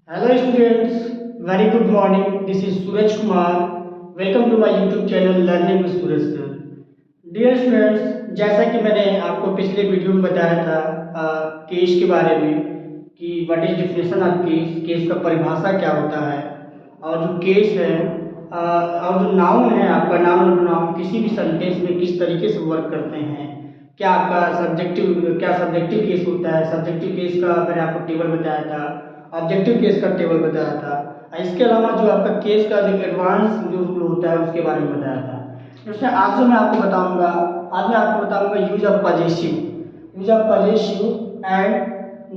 Hello students, very good morning. This is Suraj Kumar. Welcome to my YouTube channel Learning with Suraj Sir. Dear students, जैसा कि मैंने आपको पिछले video में बताया था केस के बारे में कि what is definition of case, case का परिभाषा क्या होता है और जो केस है और जो नाउन है आपका नाउन और नाउन किसी भी सेंटेंस में किस तरीके से वर्क करते हैं, क्या आपका सब्जेक्टिव केस होता है। सब्जेक्टिव केस का मैंने आपको टेबल बताया था, ऑब्जेक्टिव केस का टेबल बताया था। इसके अलावा जो आपका केस का जो एडवांस जो रूल होता है उसके बारे में बताया था। उसमें आज जो मैं आपको बताऊंगा, आज मैं आपको बताऊंगा use of possessive and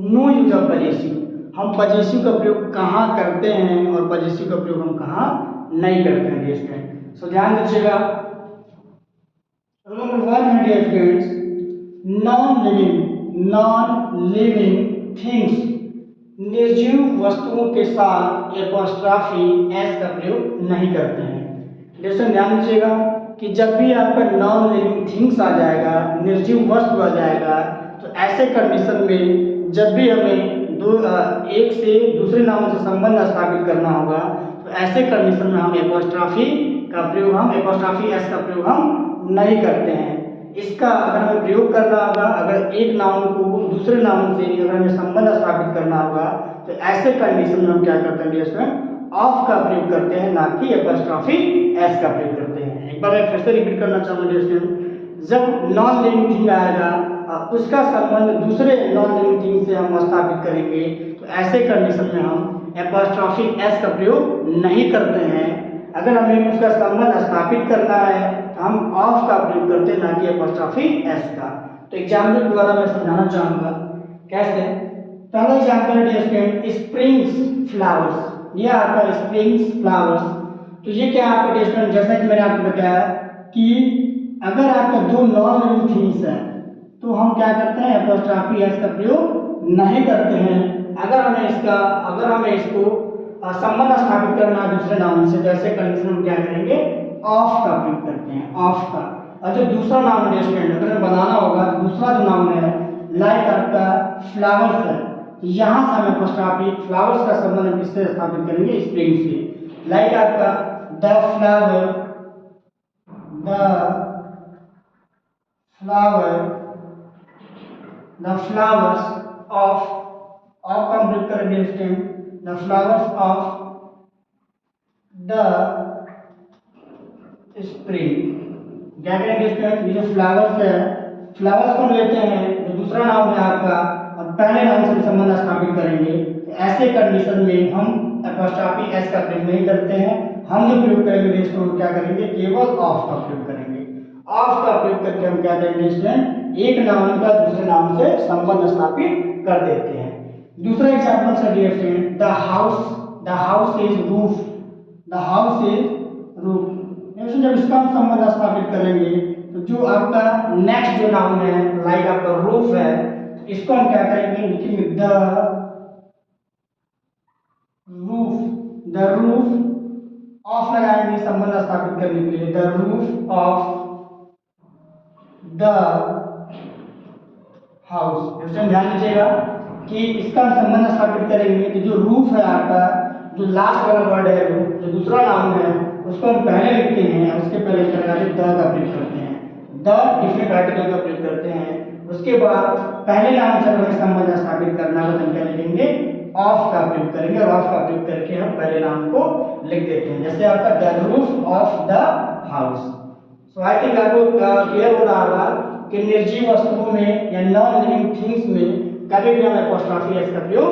no use of possessive. हम पजेसिव का प्रयोग कहाँ करते हैं और पजेसिव का प्रयोग हम कहाँ नहीं करते हैं डियर स्टूडेंट। सो ध्यान दीजिएगा। रूल नंबर 1 है dear students, non living things, निर्जीव वस्तुओं के साथ एपोस्ट्रॉफी एस का प्रयोग नहीं करते हैं। जैसे ध्यान दीजिएगा कि जब भी आपका नॉन लिविंग थिंग्स आ जाएगा, निर्जीव वस्तु आ जाएगा, तो ऐसे कंडीशन में जब भी हमें एक से दूसरे नाम से संबंध स्थापित करना होगा, तो ऐसे कंडीशन में हम एपोस्ट्रॉफी एस का प्रयोग हम नहीं करते हैं। इसका अगर हमें प्रयोग करना होगा, अगर एक नाउन को दूसरे नाउन से अगर हमें संबंध स्थापित करना होगा, तो ऐसे कंडीशन में हम क्या करते हैं, ऑफ का प्रयोग करते हैं, ना कि एपोस्ट्रॉफी एस का प्रयोग करते हैं। एक बार मैं फिर से रिपीट करना चाहूंगा, जब नॉन लिविंग थिंग आएगा उसका संबंध दूसरे नॉन लिविंग थिंग से हम स्थापित करेंगे, तो ऐसे कंडीशन में हम एपोस्ट्रॉफी एस का प्रयोग नहीं करते हैं। अगर हमें उसका संबंध स्थापित करना है तो हम ऑफ का प्रयोग करते हैं, ना कि एपोस्ट्रॉफी एस का। तो एग्जाम्पल द्वारा मैं समझाना चाहूंगा कैसे। पहला एग्जाम्पल है स्टूडेंट स्प्रिंग्स फ्लावर्स। ये आपका स्प्रिंग्स फ्लावर्स, तो ये क्या आपका स्टूडेंट, जैसा कि मैंने आपको बताया कि अगर आपका दो नॉन लिविंग थिंग्स है तो हम क्या करते हैं, एपोस्ट्रॉफी एस का प्रयोग नहीं करते हैं। अगर हमें इसको संबंध स्थापित करना है दूसरे नाउन से, तो ऐसे कंडीशन में क्या करेंगे, ऑफ का प्रयोग करते हैं, ऑफ का। और जो दूसरा नाउन है स्टूडेंट, अगर हमें बनाना होगा तो दूसरा जो नाउन है लाइक आपका फ्लावर्स है, तो यहाँ से हम एपोस्ट्रॉफी फ्लावर्स का संबंध हम किससे स्थापित करेंगे, स्प्रिंग से। लाइक आपका द फ्लावर्स ऑफ का हम प्रयोग करेंगे student, the flowers of the spring. क्या करेंगे स्टूडेंट, ये जो फ्लावर्स है, फ्लावर्स को हम लेते हैं, जो दूसरा नाम है आपका, और पहले नाम से संबंध स्थापित करेंगे। तो ऐसे कंडीशन में हम एपोस्ट्रॉफी एस का प्रयोग नहीं करते हैं। हम जो प्रयोग करेंगे स्टूडेंट, क्या करेंगे, केवल ऑफ का प्रयोग करेंगे। ऑफ का प्रयोग करके हम क्या करेंगे स्टूडेंट, एक नाम का दूसरे नाम से संबंध स्थापित कर देते हैं। दूसरा एग्जांपल है dear student, the house is roof. जब इसका हम संबंध स्थापित करेंगे, तो जो आपका नेक्स्ट जो नाउन है लाइक आपका रूफ है, इसको हम क्या करेंगे, लिखेंगे द रूफ ऑफ लगाएंगे संबंध स्थापित करने के लिए, the roof of the house. ध्यान दीजिएगा कि इसका हम संबंध स्थापित करेंगे, तो जो रूफ है आपका, जो लास्ट वाला वर्ड है, जो दूसरा नाउन है, उसको हम पहले लिखते हैं और उसके पहले क्या लगाते हैं, द का प्रयोग करते हैं, द डिफरेंट आर्टिकल का प्रयोग करते हैं। उसके बाद पहले नाउन से हमें संबंध स्थापित करना है, तो हम क्या लिखेंगे, ऑफ का प्रयोग करेंगे, और ऑफ का प्रयोग करके हम पहले नाउन को लिख देते हैं। जैसे आपका the roof of the house. So I think आपको क्लियर हो रहा होगा कि निर्जीव वस्तुओं में या नॉन लिविंग थिंग्स में कभी भी हम एपोस्ट्रॉफी एस का प्रयोग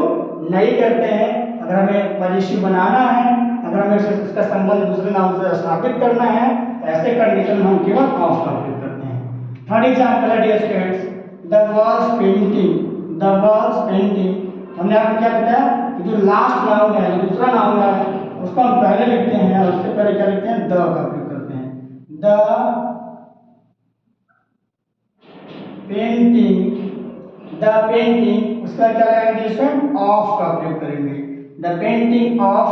नहीं करते हैं। अगर हमें पजेसिव बनाना है, अगर हमें इसका संबंध दूसरे नाम से स्थापित करना है, तो ऐसे कंडीशन में हम केवल ऑफ का प्रयोग करते हैं। थर्ड एग्जांपल है dear students, the walls painting. हमने आपको क्या बताया कि जो लास्ट नाउन है, जो दूसरा नाउन है, उसको हम पहले लिखते हैं और उसके पहले क्या लिखते हैं, द का प्रयोग करते हैं। द पेंटिंग, उसका क्या लगाएंगे स्टूडेंट, ऑफ का प्रयोग करेंगे, the painting of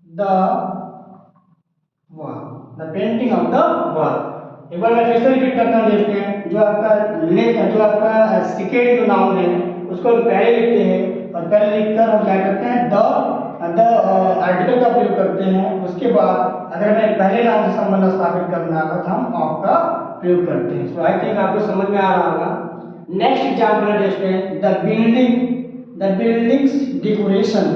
the wall. एक बार मैं फिर से रिपीट करता हूँ स्टूडेंट, जो आपका सेकेंड जो नाउन है उसको हम पहले लिखते हैं और पहले लिखकर हम क्या करते हैं द आर्टिकल का प्रयोग करते हैं। उसके बाद अगर हमें पहले नाम से संबंध स्थापित करना होगा तो हम ऑफ का प्रयोग करते हैं। सो आई थिंक आपको समझ में आ रहा होगा। नेक्स्ट एग्जांपल है इसमें the buildings decoration.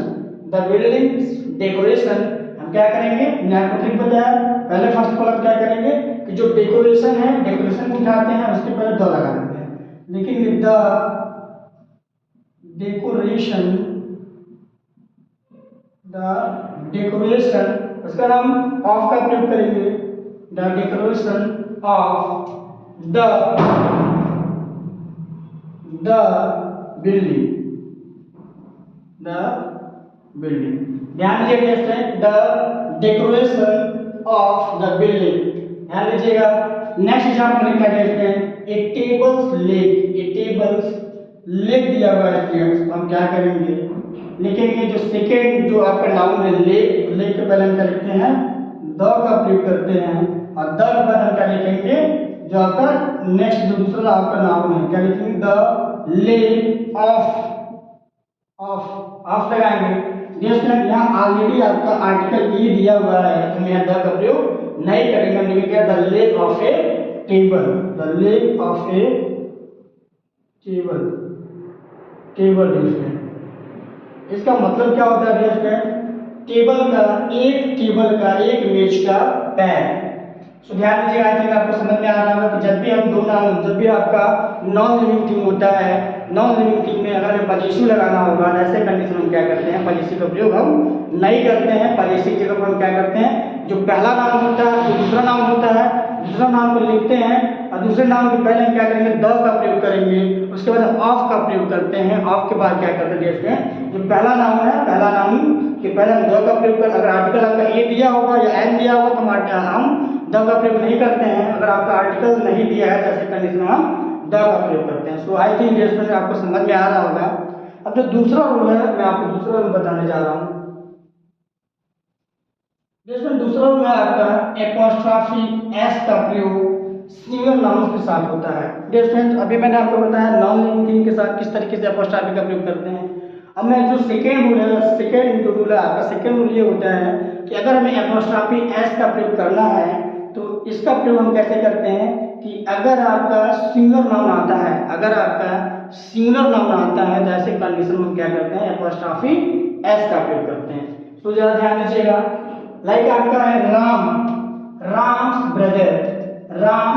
The buildings decoration हम क्या करेंगे, मैंने आपको ट्रिक बताया। पहले फर्स्ट ऑफ ऑल हम क्या करेंगे कि जो डेकोरेशन है, डेकोरेशन को उठाते हैं उसके पहले द लगा देते हैं, लिखेंगे द डेकोरेशन, उसका नाम ऑफ का प्रयोग करेंगे, the decoration of the building. ध्यान दीजिएगा, the decoration of the building, ध्यान दीजिएगा। नेक्स्ट एग्जांपल लिखा है इसमें ए टेबल्स लेग दिया हुआ है स्टूडेंट्स। हम क्या करेंगे, लिखेंगे जो सेकेंड जो आपका नाउन है लेग के पहले हम क्या लिखते हैं द का प्रयोग करते हैं, और द के बाद हम क्या लिखेंगे जो आपका नेक्स्ट जो दूसरा आपका नाउन है क्या लिखेंगे द लेग ऑफ लगाएंगे। यहाँ ऑलरेडी आपका आर्टिकल ई दिया हुआ है तो हम यहाँ द का प्रयोग नहीं करेंगे, हम लिखेंगे the leg of A table, the leg of A table इसका मतलब क्या होता है स्टूडेंट, टेबल का एक मेज का पैर। सो ध्यान दीजिएगा, आई थिंक आपको समझ में आ रहा होगा कि जब भी आपका नॉन लिविंग थिंग होता है, नॉन लिविंग थिंग में अगर हमें पजेसिव लगाना होगा, ऐसे कंडीशन में क्या करते हैं पजेसिव का प्रयोग हम नहीं करते हैं। पजेसिव की जगह पर हम क्या करते हैं जो पहला नाम होता है, जो दूसरा नाम होता है, दूसरा नाम को लिखते हैं और दूसरे नाम के पहले हम क्या करेंगे द का प्रयोग करेंगे, उसके बाद हम ऑफ का प्रयोग करते हैं। ऑफ के बाद क्या करते हैं स्टूडेंट, जो पहला नाम है, पहला नाम के पहले हम द का प्रयोग कर, अगर आर्टिकल आपका ए दिया होगा या एन दिया होगा तो हम द का प्रयोग नहीं करते हैं। अगर आपका आर्टिकल नहीं दिया है तो ऐसे कंडीशन में हम द का प्रयोग करते हैं। सो आई थिंक स्टूडेंट आपको समझ में आ रहा होगा। अब जो दूसरा रूल है मैं आपको दूसरा रूल बताने जा रहा हूँ। दूसरा रूल है आपका एपोस्ट्रॉफी एस का प्रयोग सिंगल नाउन्स के साथ होता है। डियर फ्रेंड्स, अभी मैंने आपको बताया नॉन लिविंग थिंग के साथ किस तरीके से एपोस्ट्रॉफी का प्रयोग करते हैं। अब मैं जो सेकेंड रूल है, सेकेंड रूल ये होता है कि अगर हमें एपोस्ट्रॉफी एस का प्रयोग करना है तो इसका प्रयोग हम कैसे करते हैं कि अगर आपका सिंगल नाउन आता है, तो ऐसे कंडीशन में क्या करते हैं एपोस्ट्रॉफी एस का प्रयोग करते हैं। तो जरा ध्यान दीजिएगा, लाइक आपका है राम्स ब्रदर, राम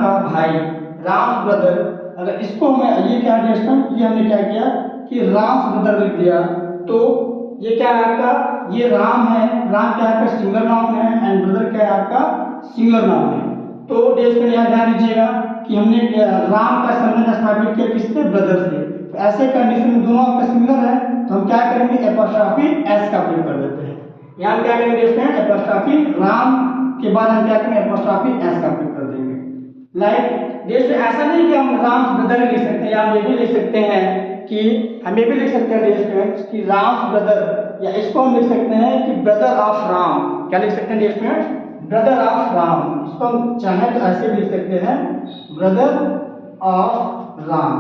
का भाई, राम्स ब्रदर। अगर इसको हमें ये क्या ये हमने क्या किया कि राम्स ब्रदर लिख दिया, तो ये क्या है आपका, ये राम है, राम क्या आपका सिंगल नाउन है एंड ब्रदर क्या है आपका सिंगल नाउन है। तो यहाँ ध्यान दीजिएगा कि हमने राम का संबंध स्थापित किया किससे, ब्रदर से। तो ऐसे कंडीशन में दोनों आपका सिंगल है तो हम क्या करेंगे एपोस्ट्रॉफी एस का प्रयोग कर देते हैं। यहाँ क्या करेंगे एपोस्ट्रॉफी राम के बाद हम क्या करेंगे एपोस्ट्रॉफी एस का प्रयोग कर देंगे। लाइक जैसे ऐसा नहीं कि हम राम ब्रदर लिख सकते हैं, या हम ये भी लिख सकते हैं कि हम ये भी लिख सकते हैं स्टूडेंट्स कि राम ब्रदर, या इसको हम लिख सकते हैं कि ब्रदर ऑफ राम। क्या लिख सकते हैं स्टूडेंट्स, ब्रदर ऑफ राम। इसको हम चाहें तो ऐसे भी लिख सकते हैं ब्रदर ऑफ राम,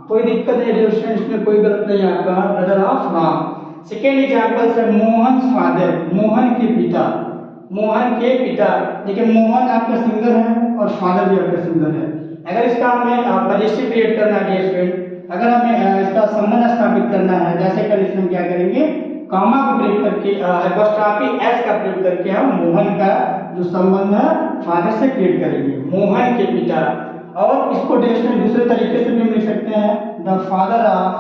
कोई दिक्कत नहीं स्टूडेंट्स, इसमें कोई गलत नहीं है आपका brother of Ram. Second example है मोहन फादर, मोहन के पिता। देखिए मोहन आपका सिंगल है और फादर भी आपका सिंगल है। अगर इसका हमें पजेसिव क्रिएट करना है स्टूडेंट, अगर हमें इसका संबंध स्थापित करना है, जैसे कंडीशन हम क्या करेंगे कॉमा का प्रयोग करके एपोस्ट्रॉफी एस का प्रयोग करके हम मोहन का जो संबंध है फादर से क्रिएट करेंगे, मोहन के पिता। और इसको दूसरे तरीके से भी हम लिख सकते हैं the father of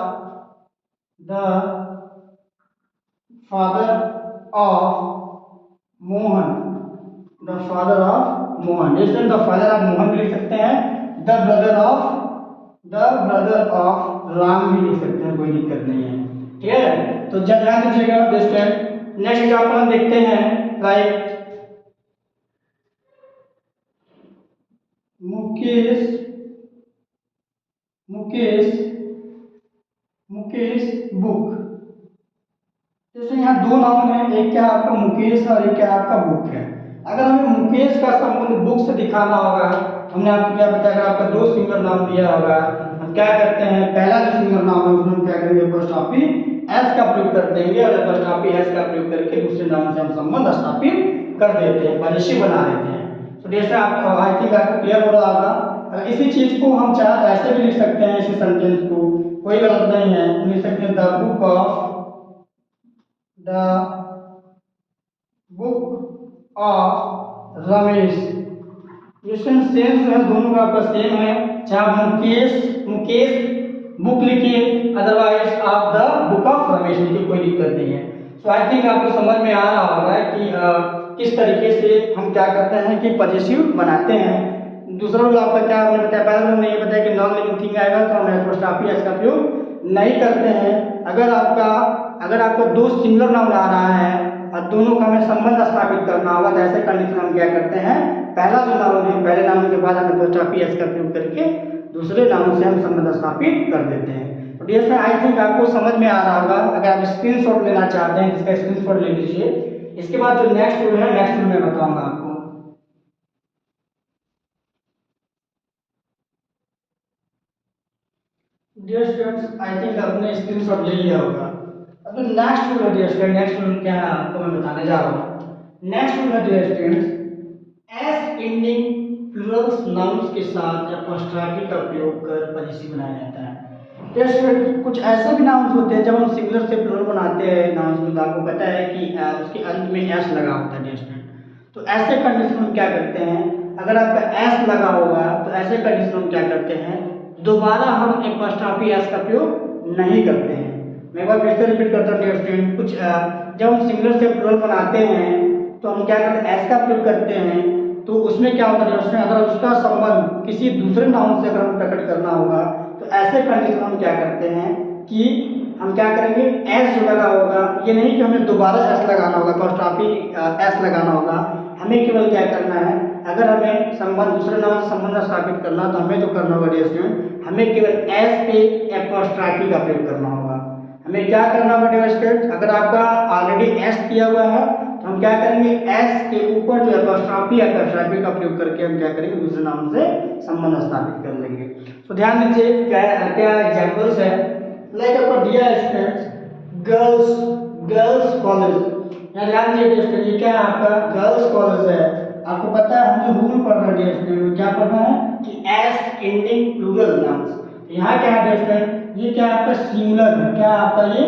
Mohan, the father of Mohan. जैसे द फादर ऑफ मोहन भी लिख सकते हैं, द ब्रदर ऑफ राम भी लिख सकते हैं, कोई दिक्कत नहीं है। ठीक है, तो ध्यान दीजिएगा दोस्तों। नेक्स्ट एग्जांपल हम देखते हैं, लाइक मुकेश बुक। जैसे यहाँ दो नाउन है, एक क्या आपका मुकेश और एक क्या आपका बुक है। अगर हमें मुकेश का संबंध बुक से दिखाना होगा, हमने आपको क्या बताया, अगर आपका दो सिंगल नाम दिया होगा हम हम क्या करते हैं, पहला जो सिंगुलर नाउन है उसमें हम क्या करेंगे, एपोस्ट्रोफी एस का प्रयोग कर देंगे और एपोस्ट्रोफी एस का प्रयोग करके दूसरे नाउन से हम संबंध स्थापित कर देते हैं, पॉजिटिव बना देते हैं। तो जैसे आप आई थिंक आपको क्लियर हो रहा होगा। अगर इसी चीज को हम चाहे तो ऐसे भी लिख सकते हैं, इसी सेंटेंस को, कोई गलत नहीं है, लिख सकते हैं the book of Ramesh. Question same जो है दोनों का आपका सेम है, चाहे आप मुकेश बुक लिखिए, अदरवाइज आप द बुक ऑफ रमेश लिखिए, कोई दिक्कत नहीं है। सो आई थिंक आपको समझ में आ रहा होगा कि किस तरीके से हम क्या करते हैं कि पॉजिटिव बनाते हैं। दूसरा रूल आपका क्या हमने बताया, पहला रूल नहीं बताया कि नॉन लिविंग थिंग आएगा तो हम एपोस्ट्रोफी एस का प्रयोग नहीं करते हैं। अगर आपका दो सिंगुलर नाउन आ रहा है और दोनों का हमें संबंध स्थापित करना होगा तो ऐसे कंडीशन हम क्या करते हैं, पहला जो नाउन है पहले नाउन के बाद हम एपोस्ट्रोफी एस का प्रयोग करके दूसरे नाउन से हम संबंध स्थापित कर देते हैं। तो डियर फ्रेंड, आई थिंक आपको समझ में आ रहा होगा। अगर आप स्क्रीनशॉट लेना चाहते हैं इसका स्क्रीनशॉट ले लीजिए। इसके बाद जो नेक्स्ट रूल है, नेक्स्ट रूल मैं बताऊंगा आपको। डियर स्टूडेंट्स, आई थिंक आपने स्क्रीनशॉट ले लिया होगा। अब जो नेक्स्ट रूल है डियर स्टूडेंट, नेक्स्ट रूल क्या है आपको मैं बताने जा रहा हूँ। नेक्स्ट रूल है dear students, S ending plurals nouns के साथ एपोस्ट्रोफी का प्रयोग कर पॉजिटिव बनाया जाता है। डियर स्टूडेंट, कुछ ऐसे भी नाउन्स होते हैं जब हम सिंगुलर से प्लूरल बनाते हैं नाउन्स में, तो आपको पता है कि उसके अंत में एस लगा होता है डियर स्टूडेंट। तो ऐसे कंडीशन में क्या करते हैं, अगर आपका एस लगा होगा तो ऐसे कंडीशन में क्या करते हैं, दोबारा हम एपोस्ट्रोफी एस का प्रयोग नहीं करते हैं। मैं एक बार फिर से रिपीट करता हूँ डियर स्टूडेंट, कुछ जब हम सिंगुलर से प्लूरल बनाते हैं तो हम क्या करते हैं, एस का प्रयोग करते हैं। तो उसमें क्या होता है डियर स्टूडेंट, अगर उसका संबंध किसी दूसरे नाउन से अगर हमें प्रकट करना होगा तो ऐसे कंडीशन हम क्या करते हैं कि हम क्या करेंगे, एस जो लगा होगा, ये नहीं कि हमें दोबारा एस लगाना होगा, एपोस्ट्रोफी एस लगाना होगा। हमें केवल क्या करना है, अगर हमें संबंध दूसरे नाम से संबंध स्थापित करना तो हमें जो करना होगा डियर स्टूडेंट, हमें केवल एस पे एपोस्ट्रोफी का प्रयोग करना होगा। हमें क्या करना होगा डियर स्टूडेंट, अगर आपका ऑलरेडी एस दिया हुआ है तो हम क्या करेंगे, एस के ऊपर जो एपोस्ट्रोफी का प्रयोग करके हम क्या करेंगे, दूसरे नाम से संबंध स्थापित कर लेंगे। तो ध्यान दीजिए क्या एग्जांपल्स है, लाइक आपका दिया है स्टूडेंट्स, गर्ल्स कॉलेज। यहाँ ध्यान दीजिए डियर स्टूडेंट, ये क्या है आपका गर्ल्स कॉलेज है। आपको पता है हम जो रूल पढ़ रहे हैं डियर स्टूडेंट, क्या पढ़ रहे हैं कि एस एंडिंग प्लूरल नाउन्स। यहाँ क्या है डियर स्टूडेंट, ये क्या आपका सिंगुलर है, क्या आपका ये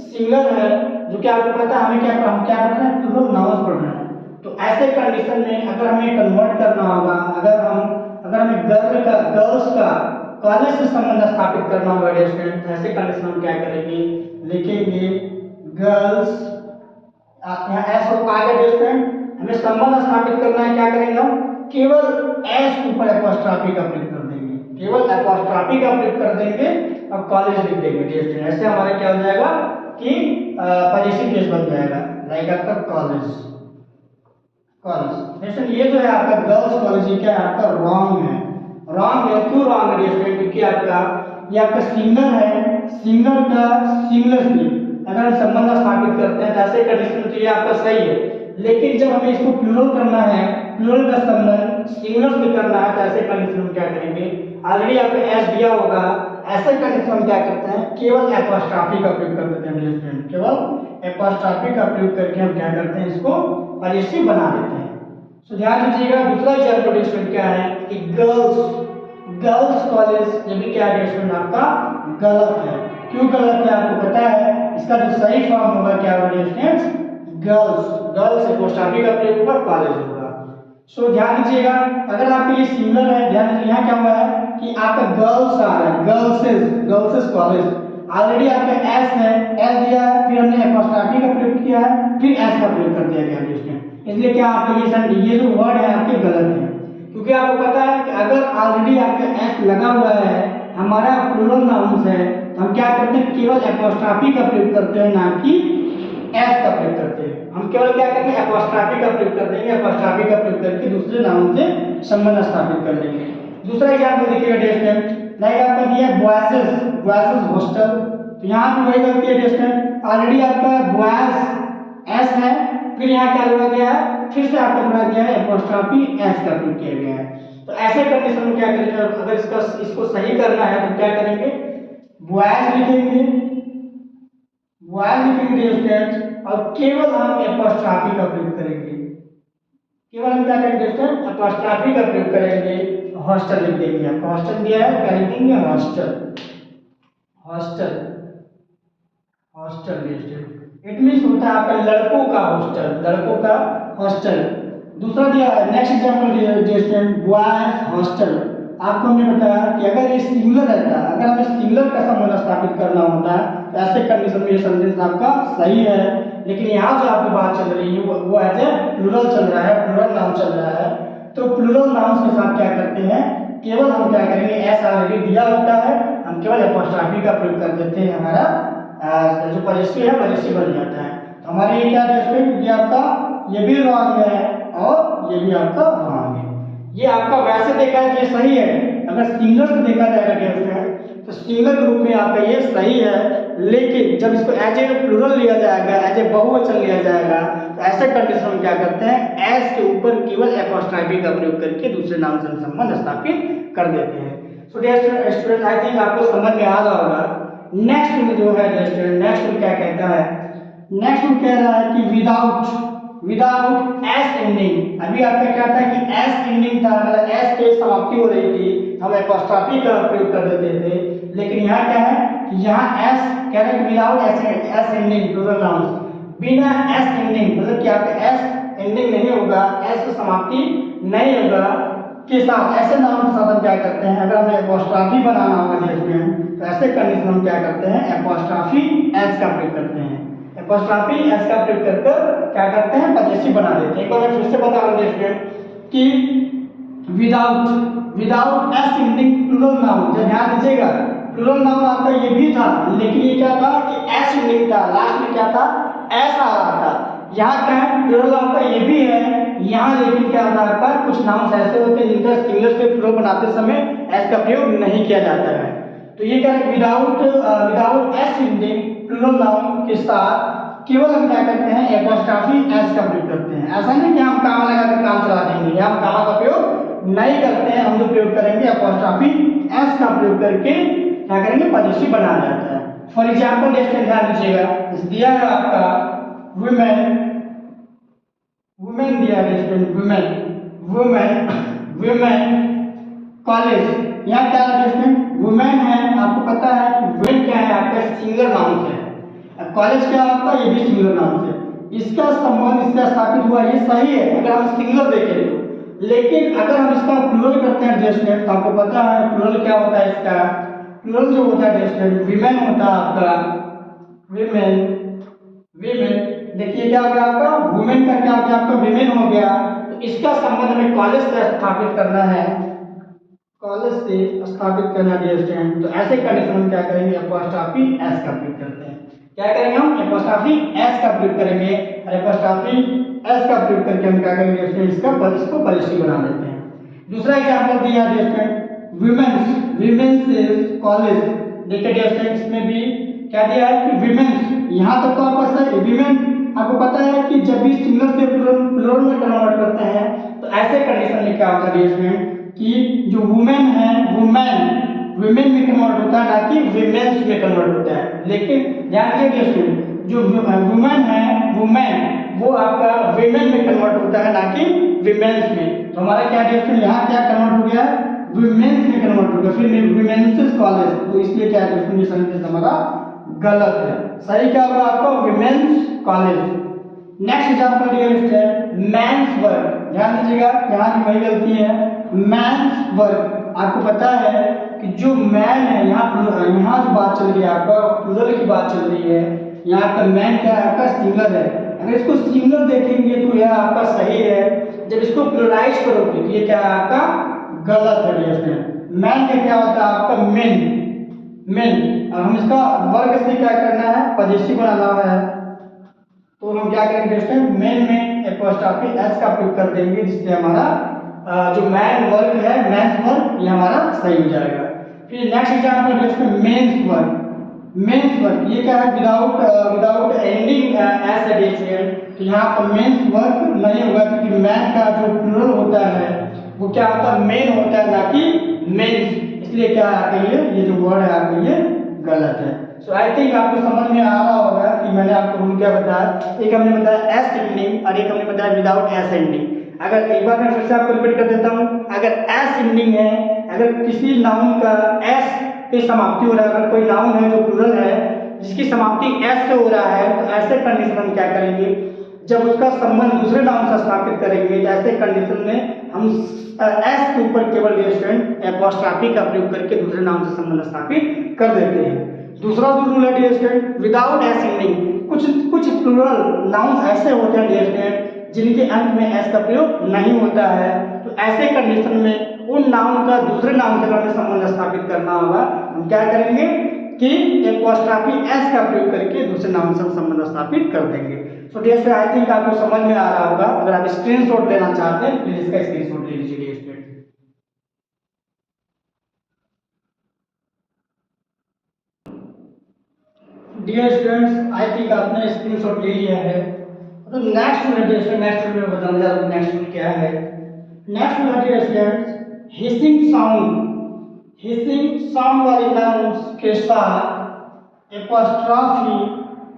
सिंगुलर है, जो कि आपको पता है हम क्या पढ़ रहे हैं, प्लूरल नाउन्स पढ़ रहे हैं। तो ऐसे कंडीशन में अगर हमें कन्वर्ट करना होगा, अगर हमें गर्ल्स का कॉलेज से संबंध स्थापित करना होगा डियर स्टूडेंट, ऐसे कंडीशन हम क्या करेंगे, लिखेंगे गर्ल्स, यहाँ एस हो आगे डियर स्टूडेंट, हमें संबंध स्थापित करना है, क्या करेंगे हम, केवल एस के ऊपर एपोस्ट्रोफी का प्रयोग कर देंगे, केवल एपोस्ट्रोफी का प्रयोग कर देंगे और कॉलेज लिख देंगे डियर स्टूडेंट। ऐसे हमारा क्या हो जाएगा कि पॉजिटिव केस बन जाएगा, लाइक आपका कॉलेज। ये जो है आपका गर्ल्स कॉलेज, ये क्या है आपका रॉन्ग है, क्यों रॉन्ग है डियर स्टूडेंट, क्योंकि ये आपका सिंगुलर है, सिंगुलर का सिंगुलर से अगर हम संबंध स्थापित करते हैं तो ऐसे कंडीशन तो ये आपका सही है। लेकिन जब हमें इसको प्लूरल करना है, प्लूरल का संबंध सिंगुलर से करना है, तो ऐसे कंडीशन में क्या करेंगे, ऑलरेडी आपको एस दिया होगा, ऐसे कंडीशन में क्या करते हैं, केवल एपोस्ट्रोफी का प्रयोग कर देते हैं डियर स्टूडेंट, केवल एपोस्ट्रोफी का प्रयोग करके हम क्या करते हैं, इसको पॉजिटिव बना देते हैं। तो ध्यान दीजिएगा, दूसरा एग्जांपल डियर स्टूडेंट क्या है कि गर्ल्स कॉलेज, ये भी क्या डियर स्टूडेंट आपका गलत है। क्यों गलत है आपको पता है, इसका जो सही फॉर्म होगा क्या होगा डियर स्टूडेंट्स, गर्ल्स एपोस्ट्रोफी का प्रयोग होगा, कॉलेज होगा। सो ध्यान दीजिएगा, अगर आपके लिए सिंगुलर है, ध्यान दीजिए यहाँ क्या हुआ है कि आपका गर्ल्स आ रहा है, गर्ल्सेस कॉलेज, ऑलरेडी आपका एस है, एस दिया है, फिर हमने एपोस्ट्रोफी का प्रयोग किया है, फिर एस का प्रयोग कर दिया गया डियर स्टूडेंट। इसलिए क्या आपका ये जो वर्ड है आपके गलत है, क्योंकि आपको पता है कि अगर ऑलरेडी आपका एस लगा हुआ है, हमारा प्लूरल नाउन्स है, तो हम क्या करते हैं, केवल एपोस्ट्रोफी का प्रयोग करते हैं, ना कि एस का प्रयोग करते हैं। हम केवल क्या करते हैं, एपोस्ट्रोफी का प्रयोग कर देंगे, एपोस्ट्रोफी का प्रयोग करके दूसरे नाउन से संबंध स्थापित कर लेंगे। दूसरा एग्जांपल देखिएगा डियर स्टूडेंट, लाइक आपका दिया बॉयज हॉस्टल, तो यहाँ पे वही गलती है डियर स्टूडेंट, ऑलरेडी आपका बॉयज एस है, फिर यहाँ क्या जोड़ा गया है, फिर से आपका जोड़ा गया है एपोस्ट्रोफी एस का प्रयोग किया गया है। तो ऐसे कंडीशन में क्या करेंगे, अगर इसको सही करना है तो क्या करेंगे, बॉयज लिखेंगे, बॉयज लिखेंगे स्टूडेंट्स, और केवल हम एपोस्ट्रॉफी का प्रयोग करेंगे, केवल हम क्या करेंगे स्टूडेंट, एपोस्ट्रॉफी का प्रयोग करेंगे। हॉस्टल लिख देंगे, आपको हॉस्टल दिया है, क्या लिख देंगे, hostel, hostel, hostel it means होता है आपका लड़कों का हॉस्टल, लड़कों का हॉस्टल। दूसरा दिया है, नेक्स्ट एग्जांपल दिया है स्टूडेंट, बॉयज हॉस्टल। आपको हमने बताया कि अगर ये सिंगुलर रहता, अगर हमें सिंगुलर का संबंध स्थापित करना होता है तो ऐसे कंडीशन में ये सेंटेंस आपका सही है। लेकिन यहाँ जो आपकी बात चल रही है वो एज ए प्लूरल चल रहा है, प्लूरल नाउन चल रहा है। तो प्लूरल नाउन्स के साथ क्या करते हैं, केवल हम क्या करेंगे, एस ऑलरेडी दिया होता है, हम केवल एपोस्ट्रॉफी का प्रयोग कर देते हैं, हमारा जो पॉजिटिव है पॉजिटिव बन जाता है। तो हमारे ये क्या है, ये आपका ये भी रॉन्ग है और ये भी आपका रॉन्ग है। ये आपका वैसे देखा जाए सही है, अगर सिंगुलर से देखा जाएगा तो सिंगुलर ग्रुप में आपका ये सही है, लेकिन जब इसको एज ए प्लूरल लिया जाएगा, एज ए बहुवचन लिया जाएगा, तो ऐसे कंडीशन में क्या करते हैं, एस के ऊपर केवल एपोस्ट्रॉफी का प्रयोग करके दूसरे नाम से संबंध स्थापित कर देते हैं। So dear student, I think आपको समझ में आ रहा होगा। नेक्स्ट में जो है स्टूडेंट, नेक्स्ट में क्या कहता है, नेक्स्ट में कह रहा है कि विदाउट एस एंडिंग। अभी आपका क्या था कि एस एंडिंग था, मतलब एस के समाप्ति हो रही थी, हम एपोस्ट्रॉफी का प्रयोग कर देते थे। लेकिन यहाँ क्या है कि यहाँ एस कह रहे हैं, without S ending plural nouns, बिना एस एंडिंग, मतलब कि आपका एस एंडिंग नहीं होगा, एस की समाप्ति नहीं होगा के साथ, ऐसे नाउन के साथ हम क्या करते हैं, अगर हमें एपोस्ट्रॉफी बनाना होगा स्टूडेंट, तो ऐसे कंडीशन हम क्या करते हैं, एपोस्ट्रॉफी एस का प्रयोग करते हैं। एपोस्ट्रॉफी एस का प्रयोग कर क्या करते हैं, पजेसिव बना देते हैं। एक बार फिर से बता रहा हूं स्टूडेंट कि without S ending plural noun, जब ध्यान दीजिएगा प्लूरल नाउन आपका ये भी था, लेकिन ये क्या था कि एस एंडिंग था, लास्ट में क्या था, एस आ रहा था। यहाँ क्या है, प्लूरल आपका ये भी है यहाँ, लेकिन क्या होता है आपका, कुछ नाउन्स ऐसे होते हैं जिनका सिंगुलर से प्लूरल बनाते समय एस का प्रयोग नहीं किया जाता है। तो ये क्या है, without S ending plural noun के साथ केवल हम क्या करते हैं, एपोस्ट्रॉफी एस का प्रयोग करते हैं। ऐसा नहीं कि हम कामा लगाकर काम चला देंगे, हम कामा का प्रयोग नहीं करते हैं, हम जो प्रयोग करेंगे एपोस्ट्रॉफी एस का प्रयोग करके क्या करेंगे, पजेसिव बना जाता है। फॉर एग्जाम्पल ध्यान दीजिएगा, दिया है आपका वुमेन, वुमेन दिया है स्टूडेंट, वुमेन कॉलेज, यहाँ क्या है स्टूडेंट, वुमेन है, आपको पता है कि वुमेन क्या है आपका सिंगुलर नाउन है, कॉलेज क्या आपका ये भी सिंगुलर नाउन है, इसका संबंध इसका स्थापित हुआ, ये सही है अगर हम सिंगुलर देखें तो। लेकिन अगर हम इसका प्लूरल करते हैं स्टूडेंट, तो आपको पता है प्लूरल क्या होता है, इसका प्लूरल जो होता है स्टूडेंट, विमेन होता है आपका, विमेन देखिए क्या हो गया आपका, वुमेन का क्या हो गया आपका, विमेन हो गया। तो इसका संबंध हमें कॉलेज से स्थापित करना है, कॉलेज से स्थापित करना है स्टूडेंट। तो ऐसे कंडीशन में क्या करेंगे, एपोस्ट्रॉफी एस का प्रयोग करते हैं। क्या करेंगे हम, एपोस्ट्रॉफी एस का प्रयोग करेंगे, और एपोस्ट्रॉफी एस का प्रयोग करके हम क्या करेंगे स्टूडेंट, इसको पॉजिटिव बना देते हैं। दूसरा एग्जांपल दिया है स्टूडेंट, विमेंस इज कॉलेज। देखिए स्टूडेंट, इसमें भी क्या दिया है कि विमेंस, यहाँ तक तो आपका सही, विमेन आपको पता है कि जब भी सिंगुलर से प्लूरल में कन्वर्ट करते हैं तो ऐसे कंडीशन में क्या होता है स्टूडेंट कि जो वुमेन है, वुमेन में कन्वर्ट होता है, ना कि विमेन्स में कन्वर्ट होता है। लेकिन ध्यान दीजिए स्टूडेंट, जो वुमेन है, वुमेन वो आपका विमेन में कन्वर्ट होता है, ना कि विमेन्स में। तो हमारा क्या स्टूडेंट, यहाँ क्या कन्वर्ट हो गया, विमेन्स में कन्वर्ट हो गया, फिर विमेन्स कॉलेज, तो इसलिए क्या है सेंटेंस हमारा गलत है। सही क्या होगा आपका, विमेन्स कॉलेज। नेक्स्ट एग्जांपल दिया है मेंस वर्क, ध्यान दीजिएगा यहाँ की वही गलती है, मेंस वर्क। आपको पता है कि जो मैन है, यहाँ जो बात चल रही है आपका प्लूरल की बात चल रही है, यहाँ का मैन क्या है आपका सिंगुलर है। अगर इसको सिंगुलर देखेंगे तो यह आपका सही है, जब इसको प्लूरलाइज करोगे तो ये क्या है आपका गलत है। मैन का क्या होता है आपका मेन, और हम इसका वर्ग से क्या करना है, पॉजिटिव बनाना है, तो हम क्या करेंगे स्टूडेंट, मेन में एपोस्ट्रॉफी एस का प्रयोग कर देंगे, जिससे हमारा जो मैन वर्ग है, मेंस वर्ग, ये हमारा सही हो जाएगा। फिर next example student, men's work, ये क्या है, विदाउट एंडिंग एस एडिशन। तो यहाँ पर मेंस वर्क नहीं होगा, क्योंकि मैन का जो प्लूरल होता है वो क्या होता है, मेन होता है, ना कि मेंस। इसलिए क्या है आपका ये जो वर्ड है आपका ये गलत है। सो आई थिंक आपको समझ में आ रहा होगा कि मैंने आपको रूल क्या बताया। एक हमने बताया एस एंडिंग और एक हमने बताया विदाउट एस एंडिंग। अगर एक बार मैं फिर से आपको रिपीट कर देता हूँ, अगर एस एंडिंग है, अगर किसी नाउन का एस पे समाप्ति हो रहा है, अगर कोई नाउन है जो प्लूरल है जिसकी समाप्ति एस से हो रहा है, तो ऐसे कंडीशन हम क्या करेंगे, जब उसका संबंध दूसरे नाउन से स्थापित करेंगे, तो ऐसे कंडीशन में हम एस के ऊपर केवल स्टूडेंट एपोस्ट्रोफी का प्रयोग करके दूसरे नाउन से संबंध स्थापित कर देते हैं। दूसरा जो रूल है dear student, without S ending. कुछ प्लूरल नाउन्स ऐसे होते हैं डियर स्टूडेंट जिनके अंत में एस का प्रयोग नहीं होता है, तो ऐसे कंडीशन में उन नाउन का दूसरे नाउन से हमें संबंध स्थापित करना होगा। हम क्या करेंगे कि एपोस्ट्रोफी एस का प्रयोग करके दूसरे नाउन से संबंध स्थापित कर देंगे। So dear student I think आपको समझ में आ रहा होगा। अगर आप स्क्रीनशॉट लेना चाहते हैं प्लीज इसका स्क्रीनशॉट ले लीजिए dear student. Dear students I think आपने स्क्रीनशॉट ले लिया है। तो next rule dear student, next rule में बताने जा रहा हूं नेक्स्ट रूल क्या है। नेक्स्ट रूल है डियर स्टूडेंट्स, हिसिंग साउंड वाले नाउन्स के साथ एपोस्ट्रोफी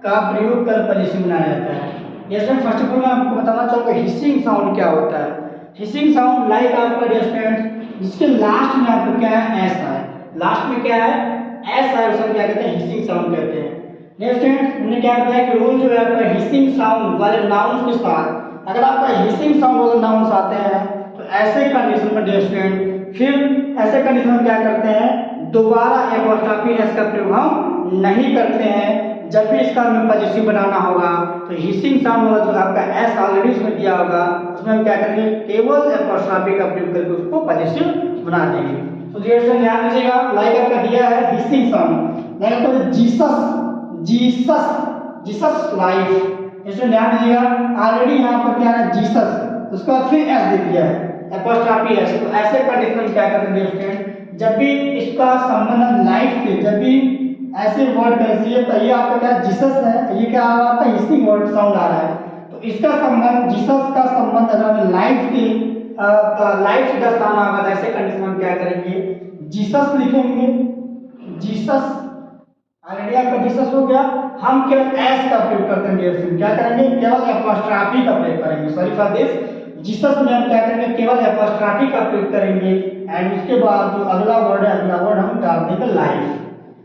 का प्रयोग कर पॉजिटिव बनाया जाता है। डियर फर्स्ट ऑफ ऑल मैं आपको बताना चाहूंगा हिसिंग साउंड क्या होता है। हिसिंग साउंड लाइक आपका डियर स्टूडेंट्स जिसके लास्ट में आपको क्या है, एस है, लास्ट में क्या है, एस है, उसे क्या कहते हैं, हिसिंग साउंड कहते हैं। डियर स्टूडेंट्स हमने क्या बताया कि रूल जो है आपका हिसिंग साउंड वाले नाउन्स के साथ अगर आपका हिसिंग साउंड वाले नाउन्स आते हैं तो ऐसे कंडीशन में डियर स्टूडेंट फिर ऐसे कंडीशन में क्या करते हैं, दोबारा एपोस्ट्रोफी एस का प्रयोग हम नहीं करते हैं। जब भी इसका हमें पॉजिटिव बनाना होगा तो हिसिंग साउंड वाला जो आपका एस ऑलरेडी उसमें दिया होगा उसमें हम क्या करेंगे, केवल एपोस्ट्रोफी का प्रयोग करके उसको पॉजिटिव बना देंगे। तो डियर स्टूडेंट ध्यान दीजिएगा, लाइक आपका दिया है हिसिंग साउंड, लाइक आपका जीसस जीसस जीसस लाइफ, इसमें ध्यान दीजिएगा ऑलरेडी यहाँ पर क्या है जीसस, उसके बाद फिर एस दे दिया है एपोस्ट्रोफी एस। तो ऐसे कंडीशन में क्या करते हैं स्टूडेंट, जब भी इसका संबंध लाइफ से, जब भी ऐसे वर्ड कैसे तो ये आपका क्या जीसस है, ये क्या आ रहा है आपका हिसिंग वर्ड साउंड आ रहा है, तो इसका संबंध जीसस का संबंध अगर हमें लाइफ से दर्शाना होगा तो ऐसे कंडीशन में क्या करेंगे, जीसस लिखेंगे, जीसस ऑलरेडी आपका जीसस हो गया, हम केवल एस का प्रयोग करते हैं डियर स्टूडेंट, क्या करेंगे केवल एपोस्ट्रोफी का प्रयोग करेंगे, सॉरी फॉर दिस, जीसस में हम क्या करेंगे केवल एपोस्ट्रोफी का प्रयोग करेंगे एंड उसके बाद जो अगला वर्ड है अगला वर्ड हम डाल देंगे लाइफ।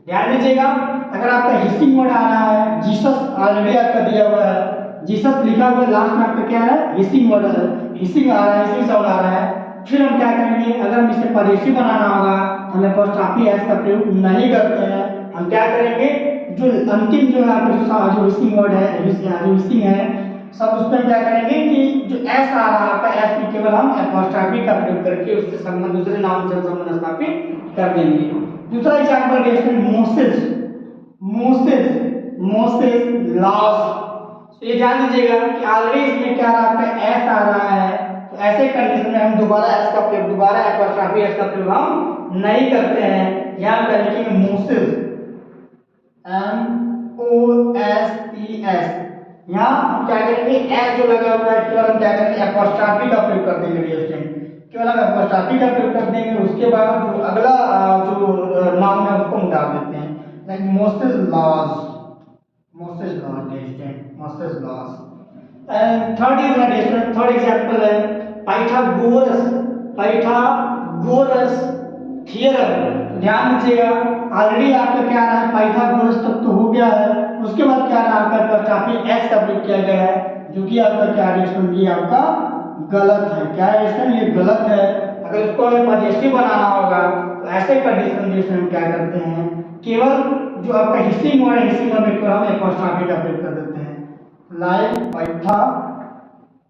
ध्यान दीजिएगा अगर आपका हिसिंग वर्ड आ रहा है, जीसस ऑलरेडी आपका दिया हुआ है, जीसस लिखा हुआ है, लास्ट में आपका क्या है हिसिंग वर्ड है, हिसिंग आ रहा है, हिसिंग साउंड आ रहा है, फिर हम क्या करेंगे अगर हम इसे पॉजिटिव बनाना होगा हम एपोस्ट्रोफी एस का प्रयोग नहीं करते हैं, हम क्या करेंगे जो अंतिम जो है आपका जो हिसिंग वर्ड है, जो हिसिंग है सब उस पर क्या करेंगे कि जो एस आ रहा है आपका एस में केवल हम एपोस्ट्रोफी का प्रयोग करके उससे संबंध दूसरे नाउन से संबंध स्थापित कर देंगे। दूसरा एग्जांपल देखते हैं मोसेस, मोसेस लॉस, तो ये जान लीजिएगा कि ऑलरेडी इसमें क्या आ रहा है आपका एस आ रहा है, तो ऐसे कंडीशन में हम दोबारा एस का प्रयोग, दोबारा एपोस्ट्रोफी एस का प्रयोग हम नहीं करते हैं। यहाँ पर लिखेंगे मोसेस MOSES, यहाँ हम क्या करेंगे एस जो लगा हुआ है केवल हम क्या करेंगे एपोस्ट्रोफी का प्रयोग कर देंगे डियर स्टूडेंट, केवल हम एपोस्ट्रोफी का प्रयोग कर देंगे, उसके बाद जो अगला जो नाउन है उसको हम डाल देते हैं, like Moses laws, Moses laws dear student, Moses laws. And third is dear student, third example है पाइथागोरस, पाइथागोरस थ्योरम। ध्यान दीजिएगा ऑलरेडी आपका क्या रहा है पाइथागोरस तक तो हो गया है, उसके बाद क्या रहा आपका एपोस्ट्रोफी एस का प्रयोग किया गया है जो कि आपका क्या है स्टूडेंट, ये आपका गलत है, क्या है स्टूडेंट ये गलत है। अगर इसको हमें पॉजिटिव बनाना होगा तो ऐसे कंडीशन में स्टूडेंट क्या करते हैं केवल जो आपका हिसिंग वर्ड है हिसिंग वर्ड में केवल हम एपोस्ट्रोफी का प्रयोग कर देते हैं, लाइक पाइथागोरस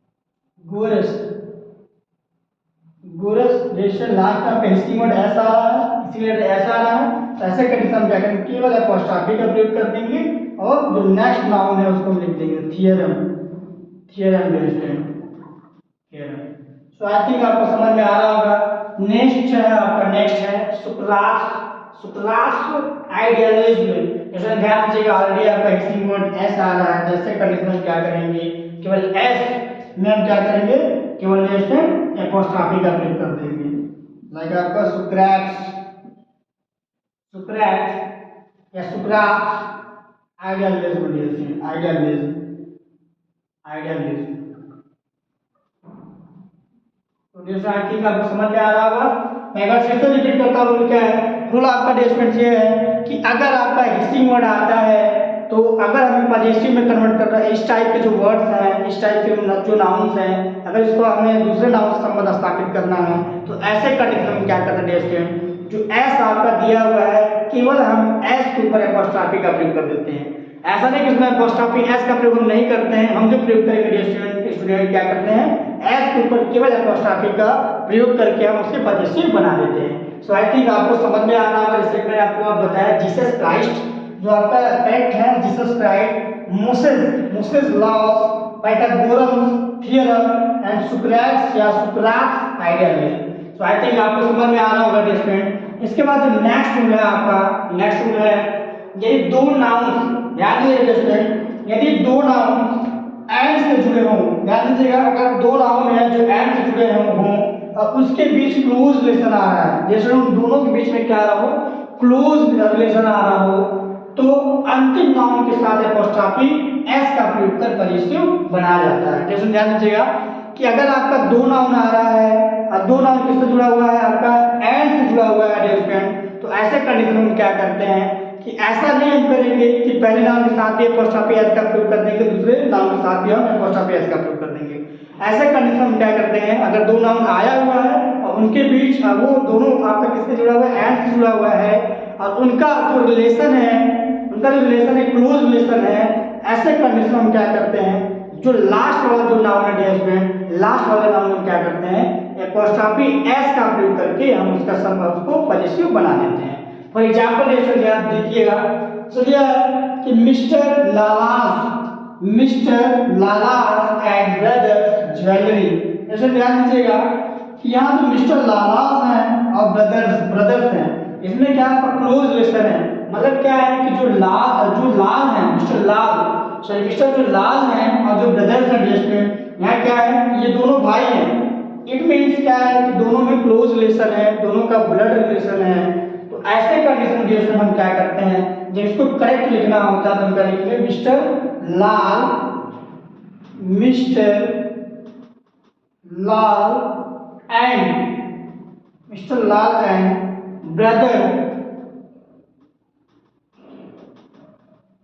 गोरस रेशन लास्ट में आपका हिसिंग वर्ड ऐसा आ रहा है, इसीलिए ऐसा आ रहा है, तो ऐसे कंडीशन में क्या करेंगे केवल एपोस्ट्रोफी का प्रयोग कर देंगे और जो नेक्स्ट नाउन है उसको लिख देंगे theorem, theorem theorem. So I think आपको समझ में आ रहा होगा। नेक्स्ट है आपका नेक्स्ट है सुक्रास आइडियलिज्म। जैसे ध्यान दीजिएगा ऑलरेडी आपका हिसिंग वर्ड एस आ रहा है, तो ऐसे कंडीशन में क्या करेंगे केवल एस में हम क्या करेंगे केवल स्टूडेंट एपोस्ट्रॉफी का प्रयोग कर देंगे। लाइक आपका सुक्रेट्स, सुक्रेट्स या सुक्रात, आइडियलिज्म, आइडियलिज्म, आइडियलिज्म। तो जैसा आई थिंक आपको समझ में आ रहा होगा। मैं एक बार फिर से रिपीट करता हूँ, रूल क्या है। रूल आपका डिस्पेंस ये है कि अगर आपका हिसिंग वर्ड आता है तो अगर हमें पॉजिटिव में कन्वर्ट कर रहा है, इस टाइप के जो वर्ड्स हैं, इस टाइप के जो नाउन्स हैं, अगर इसको हमें दूसरे नाउन से संबंध स्थापित करना है तो ऐसे कंडीशन में क्या करते हैं स्टूडेंट, जो एस आपका दिया हुआ है केवल हम एस के ऊपर एपोस्ट्रॉफी का प्रयोग कर देते हैं। ऐसा नहीं कि इसमें एपोस्ट्रॉफी एस का प्रयोग हम नहीं करते हैं, हम जो प्रयोग करेंगे स्टूडेंट क्या करते हैं, एस के ऊपर केवल एपोस्ट्रॉफी का प्रयोग करके हम उसके पॉजिटिव बना देते हैं। सो आई थिंक आपको समझ में आ रहा होगा। जैसे मैंने आपको बताया जीसस क्राइस्ट जो आपका करेक्ट है, Jesus Christ, Moses laws, Pythagoras theorem and Socrates या सुक्रात आइडियलिज्म। सो आई थिंक आपको समझ में आ रहा होगा स्टूडेंट। इसके बाद जो नेक्स्ट रूल है आपका, नेक्स्ट रूल है यदि दो नाउन्स, ध्यान दीजिएगा स्टूडेंट, यदि दो नाउन्स एंड से जुड़े हों, ध्यान दीजिएगा, अगर दो नाउन है जो एंड से जुड़े हों और उसके बीच क्लोज रिलेशन आ रहा है, जैसे उन दोनों के बीच में क्या आ रहा हो, क्लोज रिलेशन आ रहा हो, तो अंतिम नाउन के साथ एपोस्ट्रॉफी एस का प्रयोग कर पॉजिटिव बनाया जाता है। जैसे ध्यान दीजिएगा कि अगर आपका दो नाउन आ रहा है और दो नाउन किससे जुड़ा हुआ है, आपका एंड से जुड़ा हुआ है स्टूडेंट, तो ऐसे कंडीशन में क्या करते हैं कि ऐसा नहीं हम करेंगे कि पहले नाउन के साथ भी एपोस्ट्रॉफी एस का प्रयोग कर देंगे, दूसरे नाउन के साथ भी हम एपोस्ट्रॉफी एस का प्रयोग कर देंगे। ऐसे कंडीशन में क्या करते हैं, अगर दो नाउन आया हुआ है और उनके बीच वो दोनों आपका किससे जुड़ा हुआ है, एंड से जुड़ा हुआ है और उनका जो रिलेशन है, उनका जो रिलेशन है क्लोज रिलेशन है, ऐसे कंडीशन में क्या करते हैं, जो लास्ट वाला जो नाउन है स्टूडेंट, लास्ट वाले नाउन में क्या करते हैं, एपोस्ट्रॉफी एस का प्रयोग करके हम उसका संबंध उसको पॉजिटिव बना देते हैं। फॉर एग्जाम्पल याद देखिएगा, चलिए कि मिस्टर लालास एंड ब्रदर्स ज्वेलरी। ऐसे ध्यान दीजिएगा कि यहाँ जो मिस्टर लालास हैं और ब्रदर्स हैं, इसमें क्या आपका क्लोज रिलेशन है। मतलब क्या है कि जो लाल है, मिस्टर जो लाल हैं और जो ब्रदर्स हैं स्टूडेंट, यहाँ क्या है, ये दोनों भाई हैं। इट मीन्स क्या है कि दोनों में क्लोज रिलेशन है, दोनों का ब्लड रिलेशन है। तो ऐसे कंडीशन हम क्या करते हैं, जब इसको करेक्ट लिखना होता है तो हम क्या लिखेंगे, मिस्टर लाल एंड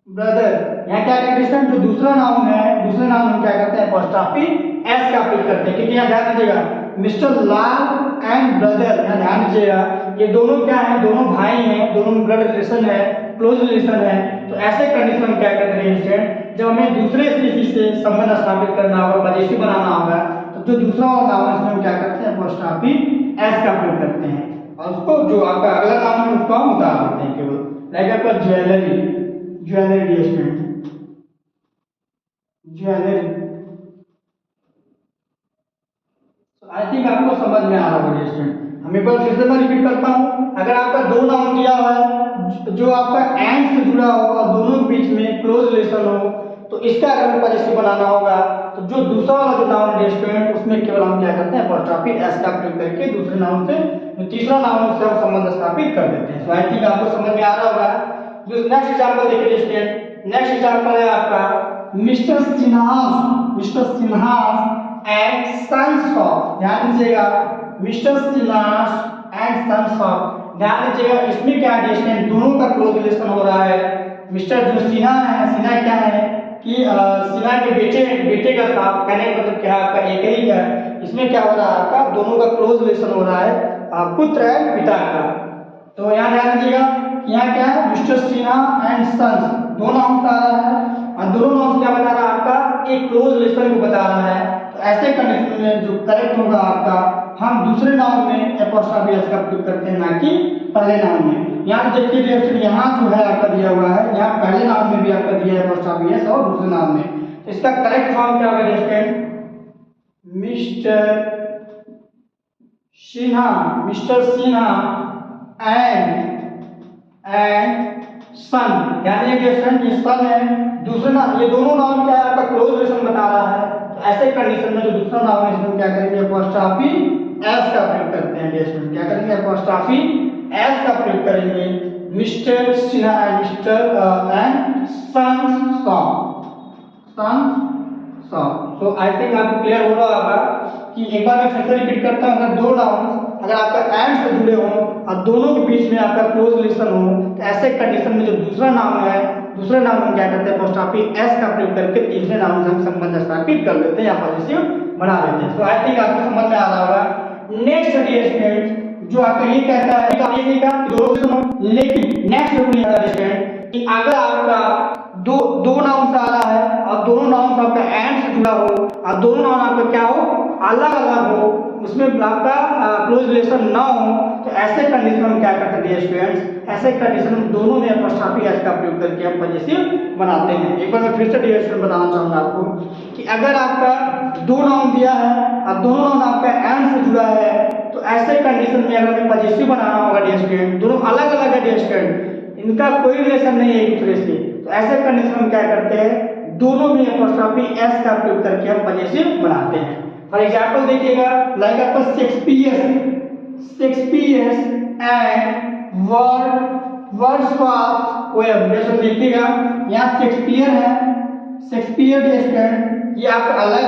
ब्रदर। यहाँ क्या कंडीशन, जो दूसरा नाउन है, दूसरे नाउन हम क्या करते हैं, एपोस्ट्रॉफी एस का प्रयोग करते हैं, क्योंकि यहाँ ध्यान दीजिएगा मिस्टर लाल एंड ब्रदर, यहाँ ध्यान दीजिएगा ये दोनों क्या है, दोनों भाई हैं, दोनों में ब्लड रिलेशन है, क्लोज रिलेशन है। तो ऐसे कंडीशन में क्या करते हैं स्टूडेंट, जब हमें दूसरे स्पीशीज से संबंध स्थापित करना होगा, पॉजिटिव बनाना होगा, तो जो दूसरा वाला नाउन है उसमें हम क्या करते हैं, एपोस्ट्रॉफी एस का प्रयोग करते हैं और उसको जो आपका अगला नाउन है उसको हम उतार देते हैं केवल। लाइक आपका ज्वेलरी स्टूडेंट, ज्वेलरी। आई थिंक आपको समझ में आ रहा होगा स्टूडेंट। हम एक बार फिर से मैं रिपीट करता हूँ, अगर आपका दो नाउन दिया हुआ है जो आपका एंड से जुड़ा हो और दोनों के बीच में क्लोज रिलेशन हो, तो इसका अगर हमें पॉजिटिव बनाना होगा तो जो दूसरा वाला जो नाउन है स्टूडेंट, उसमें केवल हम क्या करते हैं, एपोस्ट्रॉफी एस का प्रयोग करके दूसरे नाउन से तीसरा नाउन से हम संबंध स्थापित कर देते हैं। सो आई थिंक आपको समझ में आ रहा होगा। जो नेक्स्ट एग्जांपल देखिए स्टूडेंट, नेक्स्ट एग्जांपल है आपका मिस्टर सिन्हास एंड सन्स ऑफ। ध्यान दीजिएगा, मिस्टर सिन्हास एंड सन्स ऑफ, ध्यान दीजिएगा इसमें क्या है स्टूडेंट, दोनों का क्लोज रिलेशन हो रहा है। मिस्टर जो सिन्हा है, सिन्हा क्या है कि सिन्हा के बेटे का साथ, कहने का मतलब क्या है आपका एक ही है। इसमें क्या हो रहा है, आपका दोनों का क्लोज रिलेशन हो रहा है, पुत्र एंड पिता का। तो यहाँ ध्यान दीजिएगा, यहाँ क्या है, मिस्टर सिन्हा एंड सन्स, दो नाउन आ रहा है और दोनों नाउन क्या बता रहा है, आपका एक क्लोज रिलेशन को बता रहा है। तो ऐसे कंडीशन में जो करेक्ट होगा आपका, हम दूसरे नाउन में एपोस्ट्रॉफी एस का प्रयोग करते हैं, ना कि पहले नाउन में। यहाँ देखिए दोस्तों, यहाँ जो है आपका दिया हुआ है, यहाँ पहले नाउन में भी आपका दिया है एपोस्ट्रॉफी एस और दूसरे नाउन में। तो इसका करेक्ट फॉर्म क्या होगा दोस्तों, मिस्टर सिन्हा एंड सन। ध्यान दीजिए स्टूडेंट, ये सन है, दूसरे नाम, ये दोनों नाम क्या है आपका क्लोज रिलेशन बता रहा है। तो ऐसे कंडीशन में जो दूसरा नाउन है इसमें क्या करेंगे, अपॉस्ट्रॉफी एस का प्रयोग करते हैं। इसमें क्या करेंगे, अपॉस्ट्रॉफी एस का प्रयोग करेंगे। Mister Sinha and mister and son song. So I think आपको क्लियर हो रहा होगा कि एक बार मैं फिर से रिपीट करता हूँ, अगर दो नाउन अगर आपका एंड से जुड़े हों और दोनों के बीच में आपका क्लोज रिलेशन हो, तो ऐसे कंडीशन में जो दूसरा नाउन है, दूसरे नाउन हम क्या करते हैं, अपॉस्ट्रॉफी एस का प्रयोग करके तीसरे नाउन से हम संबंध स्थापित कर देते हैं या पॉजिटिव बना देते हैं। सो आई थिंक आपको समझ में आ रहा होगा। नेक्स्ट स्टेटमेंट जो आपका ये कहता है लेकिन नेक्स्ट स्टेटमेंट कि अगर आपका दो नाउन से आ रहा है और दोनों नाउन आपका एंड से जुड़ा हो और दोनों नाउन आपका क्या हो, अलग अलग हो, उसमें आपका क्लोज रिलेशन ना हो, तो ऐसे कंडीशन में हम क्या करते हैं डियर स्टूडेंट्स, ऐसे कंडीशन में दोनों में अपॉस्ट्रॉफी एस का प्रयोग करके हम पॉजिटिव बनाते हैं। एक बार मैं फिर से डियर स्टूडेंट बताना चाहूंगा आपको कि अगर आपका दो नाउन दिया है और दोनों नाउन आपका एंड से जुड़ा है, तो ऐसे कंडीशन में अगर हमें पॉजिटिव बनाना होगा डियर स्टूडेंट, दोनों अलग अलग है डियर स्टूडेंट, इनका कोई रिलेशन नहीं है एक दूसरे से, तो ऐसे कंडीशन में क्या करते हैं, दोनों में अपॉस्ट्रॉफी एस का प्रयोग करके हम पॉजिटिव बनाते हैं। फॉर एग्जांपल देखिएगा, लाइक आपका शेक्सपियर एंड वर्ड्सवर्थ पोएम, जैसे देखिएगा यहाँ शेक्सपियर है, शेक्सपियर स्टूडेंट ये आपका अलग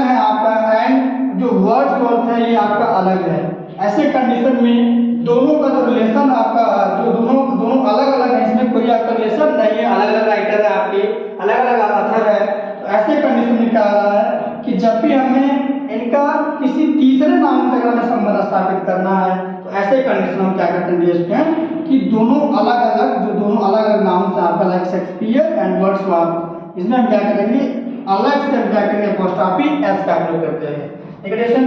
है आपका, एंड जो वर्ड्सवर्थ है ये आपका अलग है। ऐसे कंडीशन में दोनों का जो रिलेशन आपका जो दोनों अलग अलग है, इसमें कोई आपका रिलेशन नहीं है, अलग अलग राइटर है आपके, अलग अलग ऑथर है, तो ऐसे कंडीशन में क्या आ रहा है कि जब भी हमें इनका किसी तीसरे नाम से अगर हमें संबंध स्थापित करना है, तो ऐसे कंडीशन में क्या करते हैं कि दोनों अलग अलग नाम से आपका लाइक शेक्सपियर एंड वर्ड्सवर्थ, इसमें हम क्या करेंगे, अलग से हम क्या करेंगे, अपॉस्ट्रॉफी एस का प्रयोग करते हैं।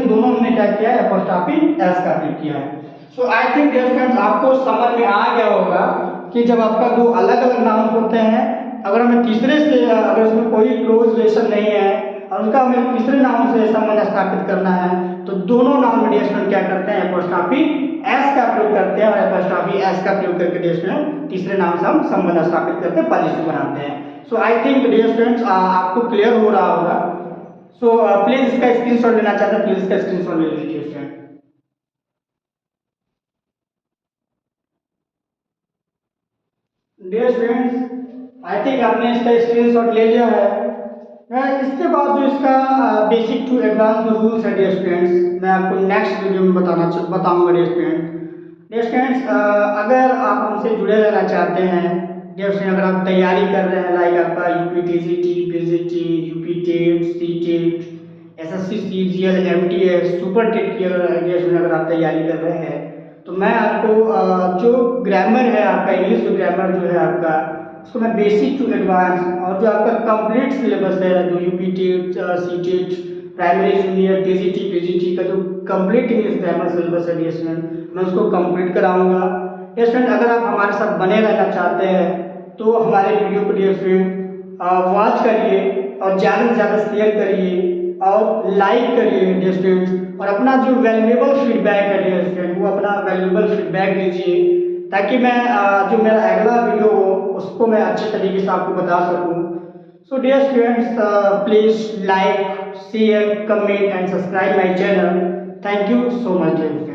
दोनों हमने क्या किया है, अपॉस्ट्रॉफी एस का प्रयोग किया है। सो आई थिंक डियर फ्रेंड्स आपको समझ में आ गया होगा कि जब आपका दो अलग अलग नाउन होते हैं, अगर हमें तीसरे से अगर उसमें कोई क्लोज रिलेशन नहीं है और उनका हमें तीसरे नाउन से संबंध स्थापित करना है, तो दोनों नाउन में डियर स्टूडेंट क्या करते हैं, अपॉस्ट्रॉफी एस का प्रयोग करते हैं और अपॉस्ट्रॉफी एस का प्रयोग करके डियर स्टूडेंट तीसरे नाम से हम संबंध स्थापित करते हैं, पॉजिटिव बनाते हैं। सो आई थिंक डियर स्टूडेंट्स आपको क्लियर हो रहा होगा। सो प्लीज इसका स्क्रीनशॉट लेना चाहते हैं, प्लीज इसका स्क्रीनशॉट ले लीजिए student. Dear students I think आपने इसका स्क्रीनशॉट ले लिया है। इसके बाद जो इसका बेसिक टू एडवांस रूल्स है डियर स्टूडेंट्स, मैं आपको नेक्स्ट वीडियो में बताऊंगा डियर स्टूडेंट्स। अगर आप हमसे जुड़े रहना चाहते हैं डियर स्टूडेंट, अगर आप तैयारी कर रहे हैं लाइक आपका UP TGT, PGT, UP TET, CTET, SSC, CGL, MTS, super TET की अगर आप तैयारी कर रहे हैं, तो मैं आपको जो ग्रामर है आपका, इंग्लिश जो ग्रामर जो है आपका, उसको मैं बेसिक टू एडवांस और जो आपका कंप्लीट सिलेबस है, जो UP TET, CTET, primary junior, TGT, PGT का जो कंप्लीट इंग्लिश ग्रामर सिलेबस है डियर स्टूडेंट, मैं उसको कंप्लीट कराऊंगा। डियर स्टूडेंट अगर आप हमारे साथ बने रहना चाहते हैं तो हमारे वीडियो को डियर स्टूडेंट वॉच करिए और ज़्यादा से ज़्यादा शेयर करिए और लाइक करिए डियर स्टूडेंट्स, और अपना जो वैल्यूएबल फीडबैक है डियर स्टूडेंट, वो अपना वैल्यूएबल फीडबैक दीजिए ताकि मैं जो मेरा अगला वीडियो हो उसको मैं अच्छे तरीके से आपको बता सकूं। So dear students please like, share, comment and subscribe my channel. Thank you so much.